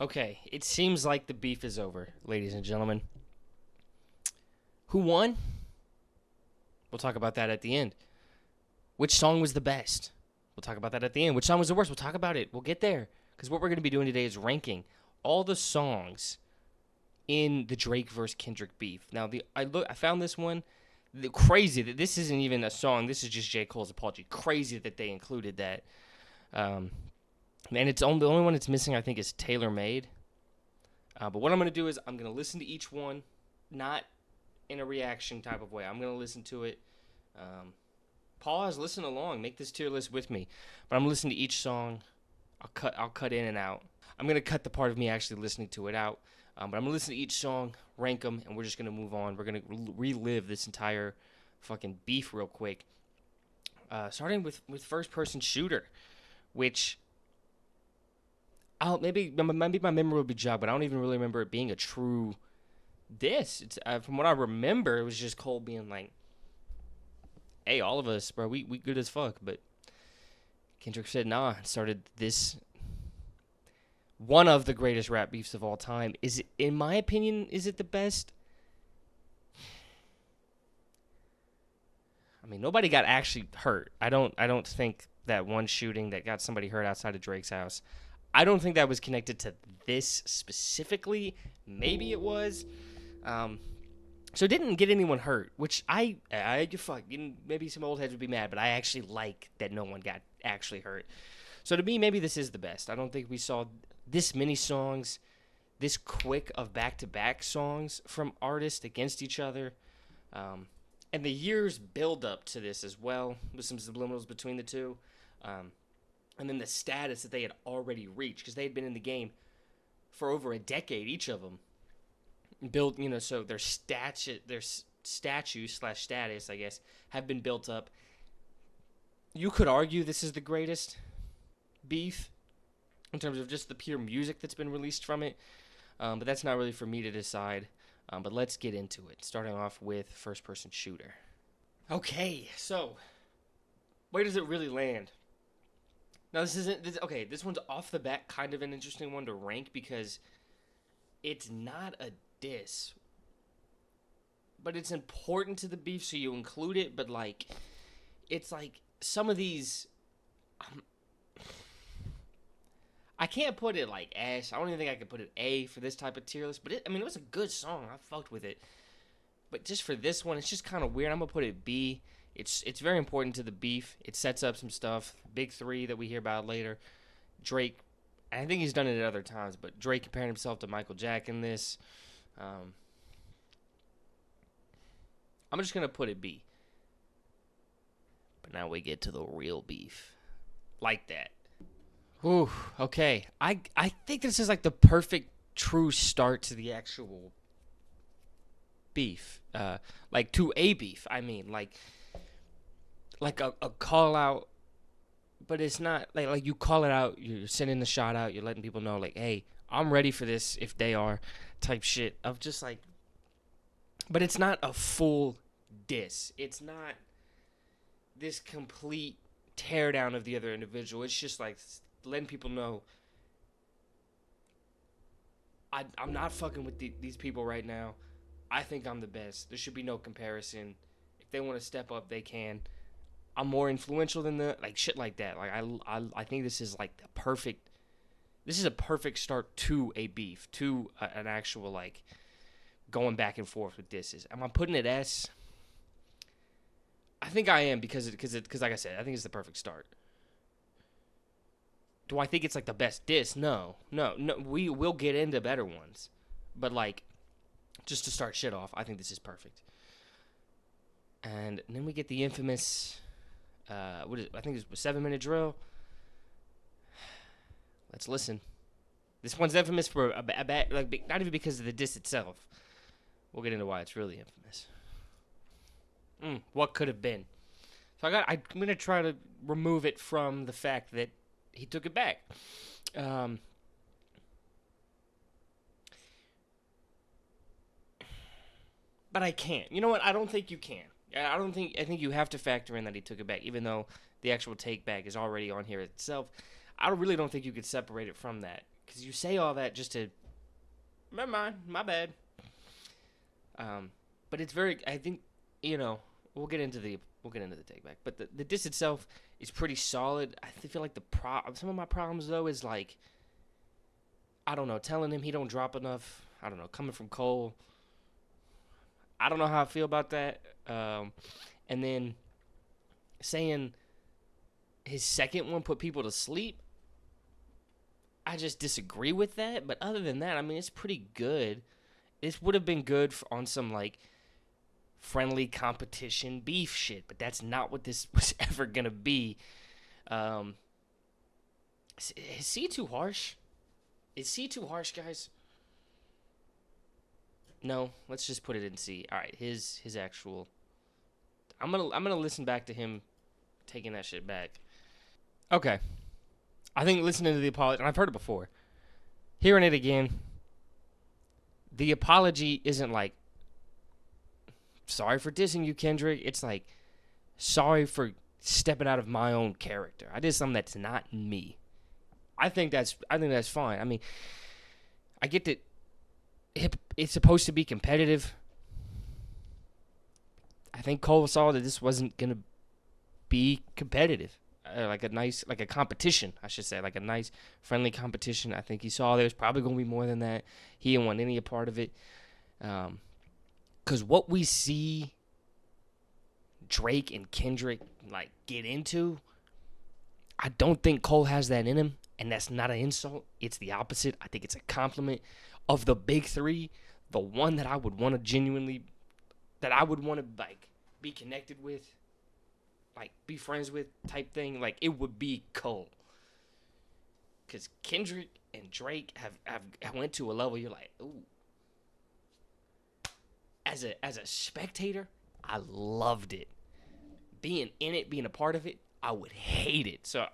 Okay, it seems like the beef is over, ladies and gentlemen. Who won? We'll talk about that at the end. Which song was the best? We'll talk about that at the end. Which song was the worst? We'll talk about it. We'll get there. Because what we're going to be doing today is ranking all the songs in the Drake versus Kendrick beef. Now, I found this one. Crazy that this isn't even a song. This is just J. Cole's apology. Crazy that they included that. And the only one it's missing, I think, is Tailor Made. But what I'm going to do is I'm going to listen to each one, not in a reaction type of way. I'm going to listen to it. Pause, listen along, make this tier list with me. But I'm listening to each song. I'll cut in and out. I'm going to cut the part of me actually listening to it out. But I'm going to listen to each song, rank them, and we're just going to move on. We're going to relive this entire fucking beef real quick. Starting with First Person Shooter, which maybe my memory will be jogged, but I don't even really remember it being a true diss. It's, from what I remember, it was just Cole being like, hey, all of us, bro, we good as fuck. But Kendrick said, nah, and started this, one of the greatest rap beefs of all time. Is it, in my opinion, is it the best? I mean, nobody got actually hurt. I don't think that one shooting that got somebody hurt outside of Drake's house, I don't think that was connected to this specifically. Maybe it was. So it didn't get anyone hurt, which maybe some old heads would be mad, but I actually like that no one got actually hurt. So to me, maybe this is the best. I don't think we saw this many songs, this quick of back-to-back songs from artists against each other. And the years build up to this as well, with some subliminals between the two. And then the status that they had already reached, because they had been in the game for over a decade, each of them. Built, so their statue/status, I guess, have been built up. You could argue this is the greatest beef in terms of just the pure music that's been released from it. But that's not really for me to decide. But let's get into it, starting off with First Person Shooter. Okay, so where does it really land? Now, this one's off the bat kind of an interesting one to rank because it's not a diss, but it's important to the beef, so you include it, but, it's some of these, I can't put it like S. I don't even think I could put it A for this type of tier list, but it was a good song. I fucked with it. But just for this one, it's just kind of weird. I'm going to put it B. It's very important to the beef. It sets up some stuff. Big three that we hear about later. Drake, I think he's done it at other times, but Drake comparing himself to Michael Jack in this. I'm just going to put it B. But now we get to the real beef. Like that. Ooh, okay. I think this is the perfect true start to the actual beef. To a beef. I mean, a call out, but it's not like you call it out, you're sending the shot out, you're letting people know hey, I'm ready for this if they are, type shit of just but it's not a full diss. It's not this complete teardown of the other individual. It's just letting people know I'm not fucking with these people right now. I think I'm the best. There should be no comparison. If they want to step up, they can. I'm more influential than shit like that. I think this is this is a perfect start to a beef, to an actual going back and forth with disses. Am I putting it S? I think I am because like I said, I think it's the perfect start. Do I think it's the best diss? No. We will get into better ones, but just to start shit off, I think this is perfect. And then we get the infamous. I think it was a 7-minute drill. Let's listen. This one's infamous for a bad, not even because of the diss itself. We'll get into why it's really infamous. What could have been? So I'm gonna try to remove it from the fact that he took it back. But I can't. You know what? I don't think you can. I think you have to factor in that he took it back, even though the actual take back is already on here itself. I really don't think you could separate it from that, Because you say all that just to, never mind, my bad. But it's very, I think, we'll get into the take back. But the diss itself is pretty solid. I feel like some of my problems though is like, I don't know, telling him he don't drop enough. I don't know, coming from Cole. I don't know how I feel about that. And then saying his second one put people to sleep. I just disagree with that. But other than that, I mean, it's pretty good. This would have been good on some like friendly competition beef shit, but that's not what this was ever gonna be. Is C too harsh? Is C too harsh, guys? No, let's just put it in C. All right, his actual. I'm gonna listen back to him taking that shit back. Okay, I think listening to the apology, and I've heard it before. Hearing it again, the apology isn't like, sorry for dissing you, Kendrick. It's like, sorry for stepping out of my own character. I did something that's not me. I think that's fine. I mean, I get that it's supposed to be competitive. I think Cole saw that this wasn't gonna be competitive, like a competition, I should say, like a nice, friendly competition. I think he saw there was probably gonna be more than that. He didn't want any part of it, because what we see Drake and Kendrick like get into, I don't think Cole has that in him, and that's not an insult. It's the opposite. I think it's a compliment. Of the big three, the one that I would want to like be connected with, like be friends with type thing, like it would be Cole. Because Kendrick and Drake have went to a level you're like, ooh. As a spectator, I loved it. Being in it, being a part of it, I would hate it. So,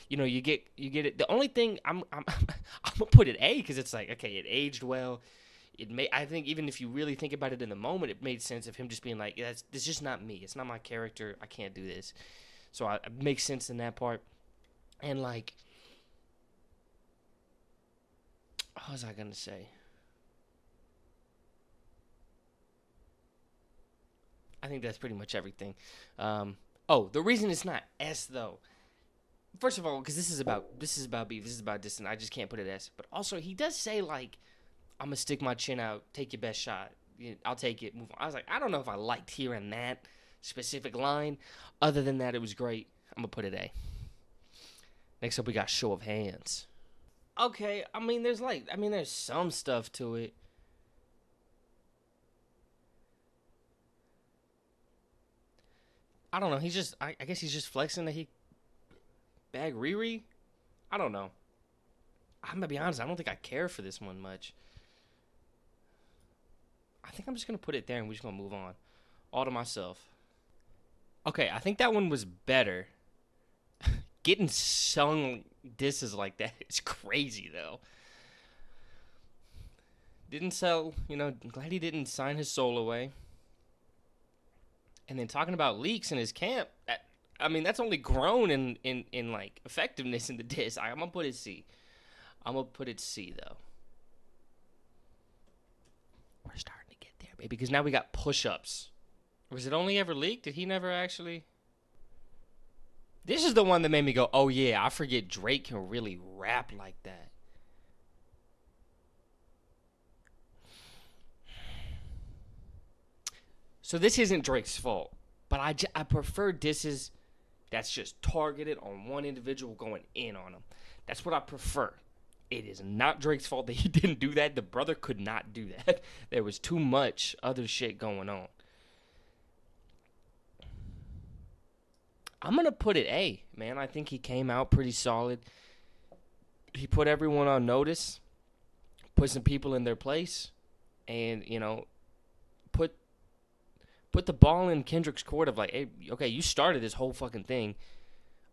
you get it. The only thing I'm gonna put it A because it's like, okay, it aged well. I think even if you really think about it in the moment, it made sense of him just being like, it's just not me. It's not my character. I can't do this. So it makes sense in that part. And like, what was I gonna say? I think that's pretty much everything. The reason it's not S though. First of all, because this is about beef. This is about distance. I just can't put it S. But also, he does say like, "I'm gonna stick my chin out. Take your best shot. I'll take it. Move on." I was like, I don't know if I liked hearing that specific line. Other than that, it was great. I'm gonna put it A. Next up, we got Show of Hands. Okay, I mean, there's some stuff to it. I don't know. I guess he's just flexing that he bag Riri. I don't know. I'm gonna be honest. I don't think I care for this one much. I think I'm just gonna put it there and we're just gonna move on. All to myself. Okay, I think that one was better. Getting sung disses like that is crazy though. Didn't sell, glad he didn't sign his soul away. And then talking about leaks in his camp, that's only grown in like effectiveness in the diss. I'm gonna put it C. I'm gonna put it C though. We're starting to get there, baby, because now we got push-ups. Was it only ever leaked? Did he never actually? This is the one that made me go, oh yeah, I forget Drake can really rap like that. So this isn't Drake's fault, but I prefer disses that's just targeted on one individual going in on him. That's what I prefer. It is not Drake's fault that he didn't do that. The brother could not do that. There was too much other shit going on. I'm going to put it A, man. I think he came out pretty solid. He put everyone on notice, put some people in their place, and, put the ball in Kendrick's court of like, hey, okay, you started this whole fucking thing.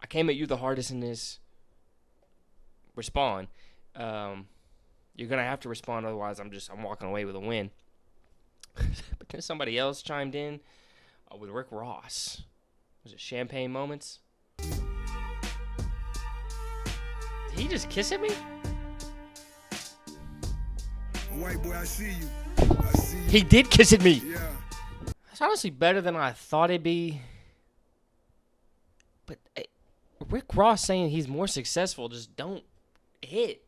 I came at you the hardest in this. Respond. You're gonna have to respond, otherwise I'm walking away with a win. But then somebody else chimed in with Rick Ross. Was it Champagne Moments? Did he just kiss at me? White boy, I see you. I see you. He did kiss at me. Yeah. It's honestly better than I thought it'd be. But Rick Ross saying he's more successful, just don't hit.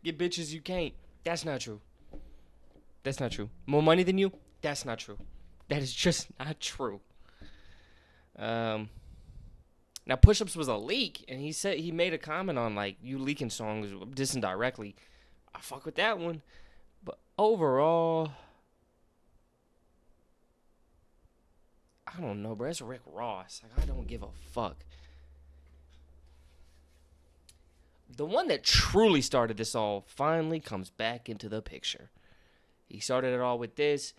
Get bitches you can't. That's not true. That's not true. More money than you? That's not true. That is just not true. Now Push Ups was a leak, and he said he made a comment on like you leaking songs, dissing directly. I fuck with that one. But overall, I don't know, bro. It's Rick Ross. Like, I don't give a fuck. The one that truly started this all finally comes back into the picture. He started it all with this.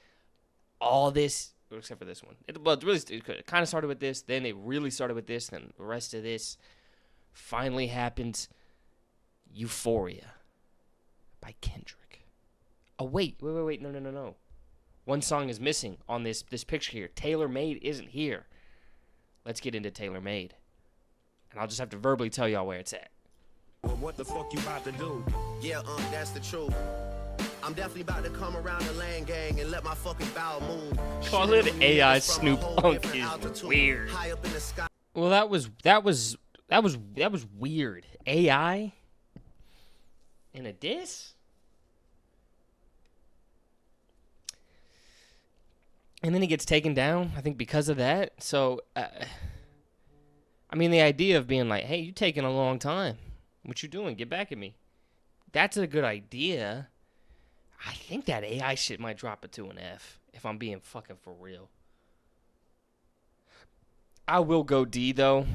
All this, except for this one. It kind of started with this. Then it really started with this. Then the rest of this finally happens. Euphoria by Kendrick. Oh, wait. No. One song is missing on this picture here. Tailor Made isn't here. Let's get into Tailor Made. And I'll just have to verbally tell y'all where it's at. Well, what the fuck you about to do? Yeah, that's the truth. I'm definitely about to come around the land gang and let my fucking bowel move. Call it AI Snoop Punk is weird. Well, that was weird. AI in a diss? And then he gets taken down, I think, because of that. So, I mean, the idea of being like, hey, you taking a long time. What you doing? Get back at me. That's a good idea. I think that AI shit might drop it to an F, if I'm being fucking for real. I will go D, though.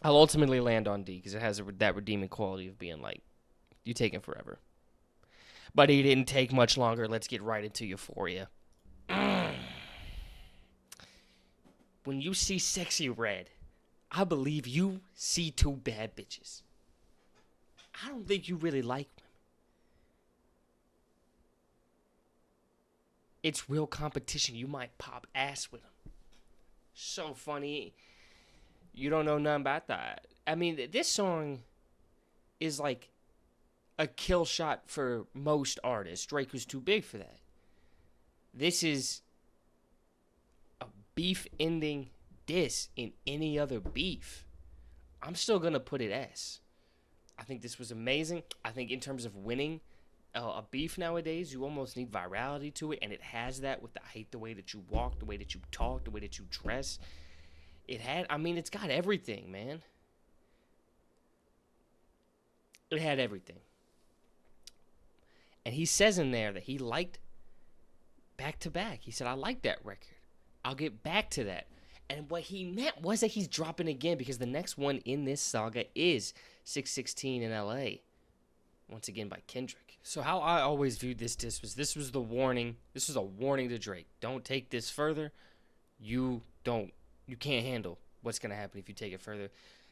I'll ultimately land on D, because it has that redeeming quality of being like, you taking forever. But he didn't take much longer. Let's get right into Euphoria. When you see Sexy Red, I believe you see two bad bitches. I don't think you really like women. It's real competition. You might pop ass with them. So funny. You don't know nothing about that. I mean, this song is like a kill shot for most artists. Drake was too big for that. This is a beef-ending diss in any other beef. I'm still going to put it S. I think this was amazing. I think in terms of winning a beef nowadays, you almost need virality to it, and it has that with the I hate the way that you walk, the way that you talk, the way that you dress. It's got everything, man. It had everything. And he says in there that he liked Back to Back. He said, I like that record. I'll get back to that. And what he meant was that he's dropping again, because the next one in this saga is 616 in LA. Once again by Kendrick. So how I always viewed this diss was the warning. This was a warning to Drake. Don't take this further. You can't handle what's going to happen if you take it further.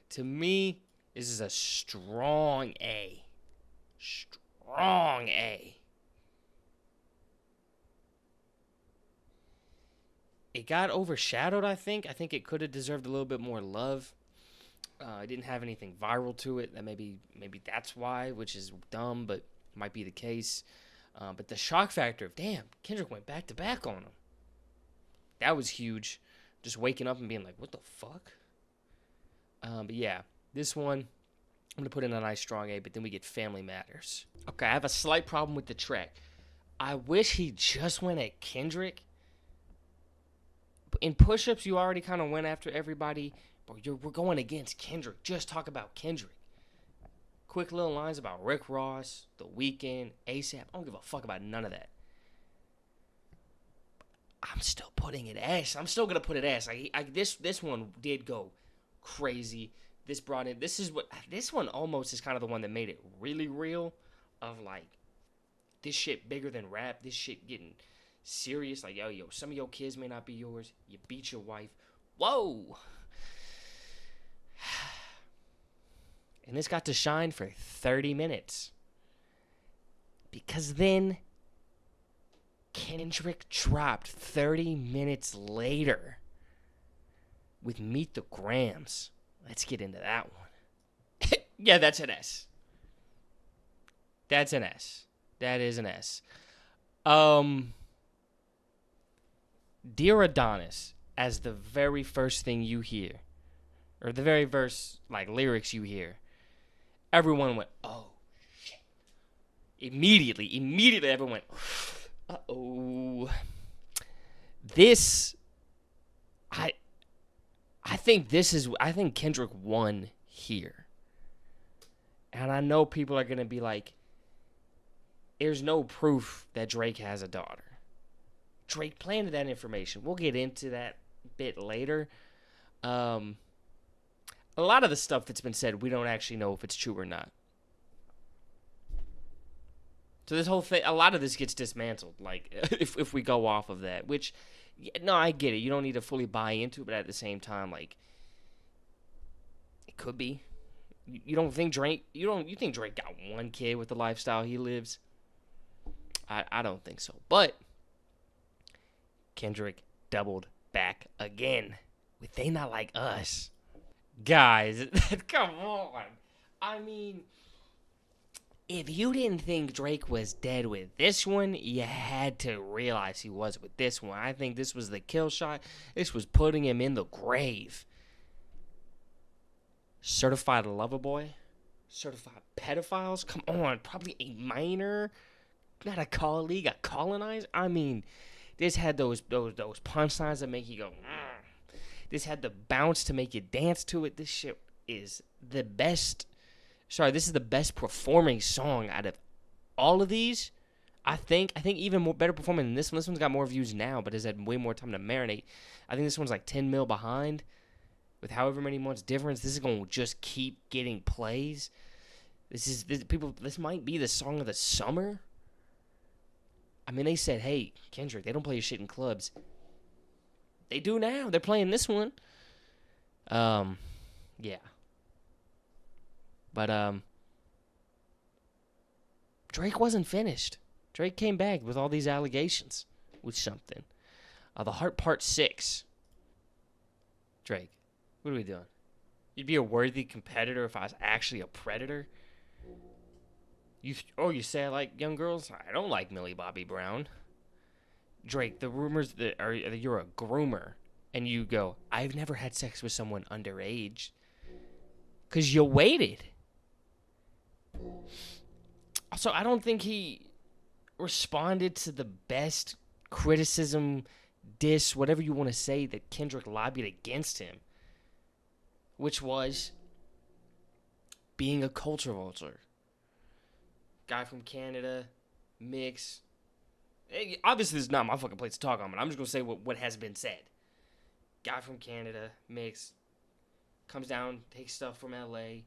To me, this is a strong A. Strong A. It got overshadowed, I think. I think it could have deserved a little bit more love. It didn't have anything viral to it. That maybe that's why, which is dumb, but might be the case. But the shock factor of, damn, Kendrick went back to back on him. That was huge. Just waking up and being like, what the fuck? But yeah, this one, I'm going to put in a nice strong A, but then we get Family Matters. Okay, I have a slight problem with the track. I wish he just went at Kendrick. In push-ups, you already kind of went after everybody. But we're going against Kendrick. Just talk about Kendrick. Quick little lines about Rick Ross, The Weeknd, ASAP. I don't give a fuck about none of that. I'm still putting it S. I'm still gonna put it S. This one did go crazy. This one almost is kind of the one that made it really real. Of like, this shit bigger than rap. This shit getting serious. Like, yo, some of your kids may not be yours. You beat your wife. Whoa. And this got to shine for 30 minutes. Because then Kendrick dropped 30 minutes later with Meet the Grams. Let's get into that one. Yeah, that's an S. That's an S. That is an S. Dear Adonis, as the very first thing you hear, or the very first lyrics you hear, everyone went, "Oh shit!" Immediately, everyone went, "Uh-oh." This, I think Kendrick won here, and I know people are gonna be like, "There's no proof that Drake has a daughter." Drake planted that information. We'll get into that bit later. A lot of the stuff that's been said, we don't actually know if it's true or not. So this whole thing, a lot of this gets dismantled, if we go off of that, which, no, I get it. You don't need to fully buy into it, but at the same time, it could be. You don't think Drake, you think Drake got one kid with the lifestyle he lives? I don't think so. But Kendrick doubled back again with They Not Like Us. Guys, come on. I mean, if you didn't think Drake was dead with this one, you had to realize he was with this one. I think this was the kill shot. This was putting him in the grave. Certified Lover Boy? Certified Pedophiles? Come on, probably a minor, not a colleague, a colonizer. I mean, this had those punchlines that make you go, mm. This had the bounce to make you dance to it. This shit is the best. Sorry, this is the best performing song out of all of these. I think even more better performing than this one. This one's got more views now, but has had way more time to marinate. I think this one's like 10 mil behind. With however many months difference, this is going to just keep getting plays. This might be the song of the summer. I mean, they said, hey, Kendrick, they don't play your shit in clubs. They do now. They're playing this one. Yeah. But, Drake wasn't finished. Drake came back with all these allegations with something. The Heart Part 6. Drake, what are we doing? You'd be a worthy competitor if I was actually a predator? You say I like young girls? I don't like Millie Bobby Brown. Drake, the rumors that you're a groomer, and you go, I've never had sex with someone underage. Because you waited. Also, I don't think he responded to the best criticism, diss, whatever you want to say, that Kendrick lobbied against him. Which was being a culture vulture. Guy from Canada, mix. Obviously, this is not my fucking place to talk on, but I'm just going to say what has been said. Guy from Canada, mix. Comes down, takes stuff from LA,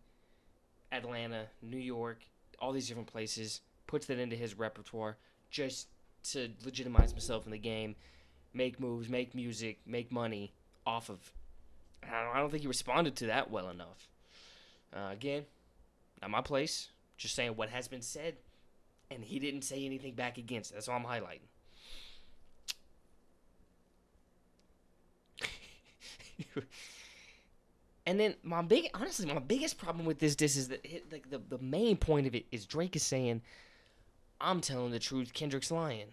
Atlanta, New York, all these different places, puts that into his repertoire just to legitimize himself in the game, make moves, make music, make money off of. I don't think he responded to that well enough. Again, not my place. Just saying what has been said, and he didn't say anything back against it. That's all I'm highlighting. And then my biggest problem with this is that the main point of it is Drake is saying, I'm telling the truth, Kendrick's lying.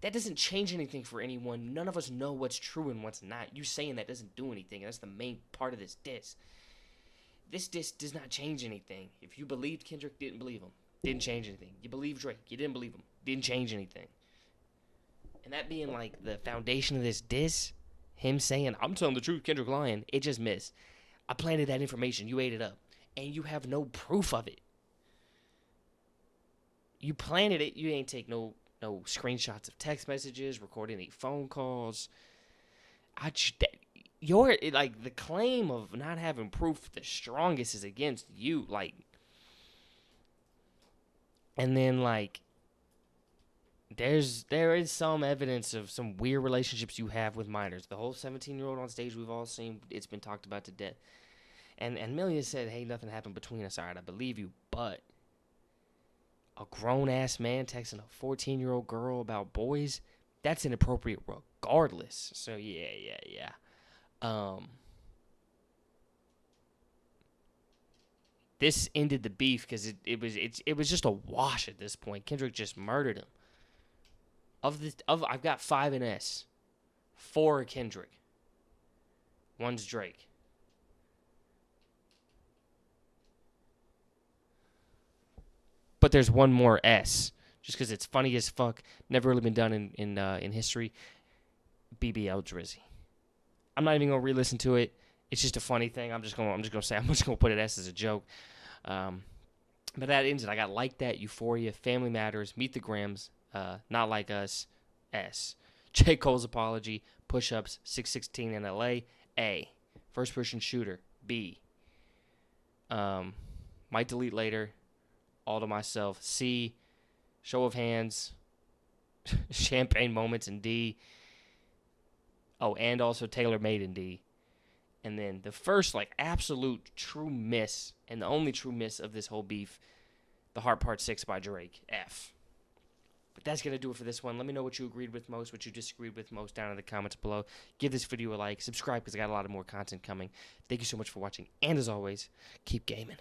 That doesn't change anything for anyone. None of us know what's true and what's not. You saying that doesn't do anything. That's the main part of this diss. This diss does not change anything. If you believed Kendrick, didn't believe him. Didn't change anything. You believe Drake, you didn't believe him. Didn't change anything. And that being like the foundation of this diss, him saying, I'm telling the truth, Kendrick lying, it just missed. I planted that information. You ate it up. And you have no proof of it. You planted it. You ain't take no screenshots of text messages, record any phone calls. The claim of not having proof the strongest is against you. And then there is some evidence of some weird relationships you have with minors. The whole 17-year-old on stage, we've all seen, it's been talked about to death. And Millie said, hey, nothing happened between us. All right, I believe you, but a grown-ass man texting a 14-year-old girl about boys, that's inappropriate regardless. So, yeah. this ended the beef because it was just a wash at this point. Kendrick just murdered him. I've got 5 in S, 4 are Kendrick, 1's Drake. But there's one more S, just because it's funny as fuck. Never really been done in history. BBL Drizzy. I'm not even gonna re-listen to it. It's just a funny thing. I'm just gonna put it S as a joke. But that ends it. I got Like That, Euphoria, Family Matters, Meet the Grams, Not Like Us, S. J. Cole's Apology, Push Ups, 616 in LA, A. First Person Shooter, B. Might Delete Later, All to Myself, C. Show of Hands, Champagne Moments in D. Oh, and also Tailor Made in D. And then the first, absolute true miss, and the only true miss of this whole beef, The Heart Part 6 by Drake, F. But that's going to do it for this one. Let me know what you agreed with most, what you disagreed with most down in the comments below. Give this video a like, subscribe because I got a lot of more content coming. Thank you so much for watching, and as always, keep gaming.